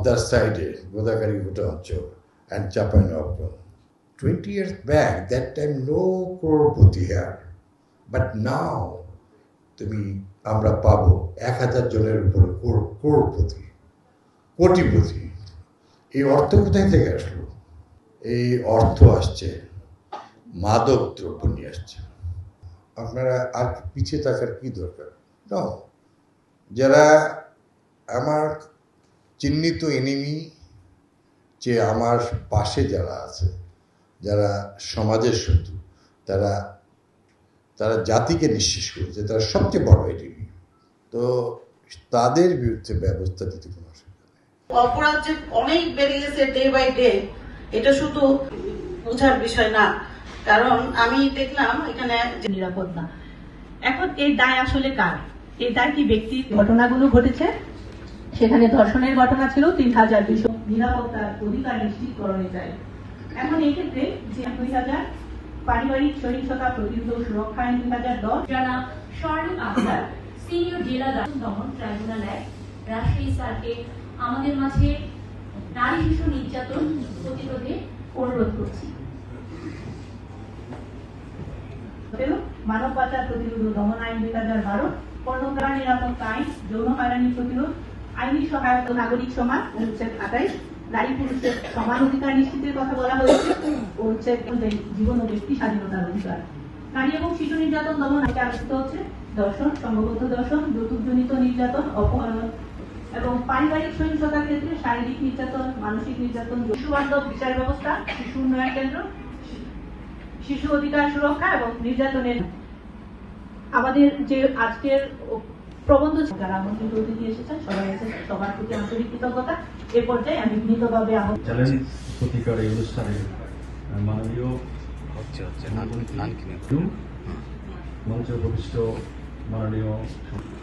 পদ্মার সাইডে গোদাগাড়ি গোটা অঞ্চল and Chapanogpal. 20 years back, that time no crorepati here. But now, আমরা পাবো 1000 জনের উপরে crorepati, কোটিপতি। এই অর্থ কোথায় থেকে আসলো? এই অর্থ আসছে মাদক দ্রব্য নিয়ে আসছে। আপনারা আর পিছিয়ে থাকার কি দরকার? নাও, যারা আমার চিহ্নিত এনিমি, যে আমার পাশে যারা আছে, যারা সমাজের শত্রু, তারা জাতিকে নিঃশেষ করেছে, তারা সবচেয়ে বড় এনিমি। তো তাদের বিরুদ্ধে ব্যবস্থা নিতে কোনো অসুবিধা নেই। অপরাধ যে অনেক বেড়ে গেছে ডে বাই ডে, এটা শুধু বোঝার বিষয় না। কারণ আমি দেখলাম এখানে নিরাপদ না। এখন এই দায় আসলে কার? এই দায় কি ব্যক্তির? ঘটনাগুলো ঘটেছে, সেখানে ধর্ষণের ঘটনা ছিল 3200, নিরাপত্তার অধিকার নিশ্চিতকরণে চাই। এখন এই ক্ষেত্রে যে 2000 পারিবারিক সহিংসতা প্রতিরোধ সুরক্ষা আইন 2010, জানা স্বর্ণিম আক্তার সিনিয়র জেলা দমন ট্রাইব্যুনাল অ্যাক্ট রাজশাহী স্যারকে আমাদের মাঝে নারী শিশু নির্যাতন প্রতিরোধে অনুরোধ করছি। মানব পাচার প্রতিরোধ দমন আইন 2012, পর্নোগ্রাফি নিরাপত্তা আইন, যৌন হয়রানি প্রতিরোধ, আইনি সহায়তা, নাগরিক সমাজ, অনুচ্ছেদ 28, নারী পুরুষের সমান অধিকার নিশ্চিতের কথা বলা হয়েছে, অনুচ্ছেদ জীবন ও ব্যক্তি স্বাধীনতার অধিকার। নারী এবং শিশু নির্যাতন দমন আইনে আলোচিত হচ্ছে ধর্ষণ, সংঘবদ্ধ ধর্ষণ, যৌতুকজনিত নির্যাতন, অপহরণ এবং পারিবারিক সহিংসতার ক্ষেত্রে শারীরিক নির্যাতন, মানসিক নির্যাতন, শিশু বান্ধব বিচার ব্যবস্থা, শিশু উন্নয়ন কেন্দ্র, শিশু অধিকার সুরক্ষা এবং নির্যাতনের। আমাদের যে আজকের প্রবন্ধ, যারা আমন্ত্রিত অতিথি এসেছেন সবাই এসেছেন, সবার প্রতি আন্তরিক কৃতজ্ঞতা। এ পর্যায়ে আমি বিনীতভাবে প্রতিকার এই অনুষ্ঠানে মাননীয় মঞ্চ প্রতিষ্ঠ মাননীয়,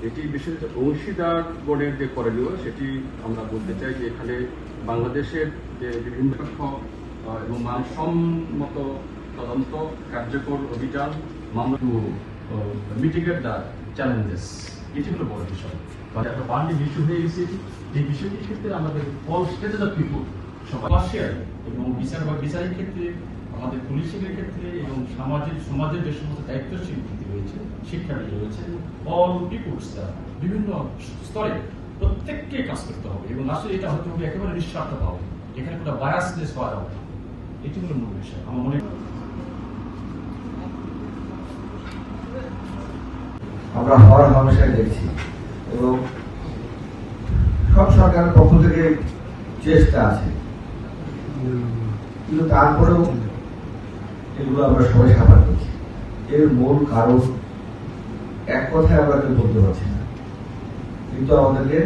এটি বিশেষ অংশীদার বোর্ডের যে করণীয়, সেটি আমরা বলতে চাই যে এখানে বাংলাদেশের যে বিভিন্ন এবং মানসম্মত তদন্ত, কার্যকর অভিযান, মামলা টু মিটিগেট দ্য চ্যালেঞ্জেস, এটি হলো বড় বিষয়। একটা পান্ডিক ইস্যু হয়ে গেছে, এই বিষয়টির ক্ষেত্রে আমাদের অল স্টেজেস অফ পিপল সবাই এবং বিচারের ক্ষেত্রে, আমাদের পুলিশের ক্ষেত্রে এবং সমাজের যে সমস্ত দায়িত্বশীল ব্যক্তি রয়েছে, শিক্ষাবিদ রয়েছে, অল পিপুলস বিভিন্ন স্তরে প্রত্যেককে কাজ করতে হবে এবং আসলে এটা হতে হবে একেবারে নিঃস্বার্থ হবে, এখানে কোনো বায়াসনেস হওয়া যাবে না। এটি হলো মূল বিষয়। আমার মনে আমরা হর হামেশায় দেখছি এবং সব সরকারের পক্ষ থেকে চেষ্টা আছে, কিন্তু তারপরেও এগুলো আমরা সবাই সাফার করছি। এর মূল কারণ এক কথায় আমরা কেউ বলতে পারছি না, কিন্তু আমাদেরকে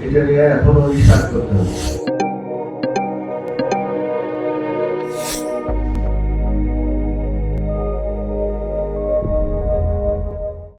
এটা নিয়ে এখনো রিসার্চ করতে হবে।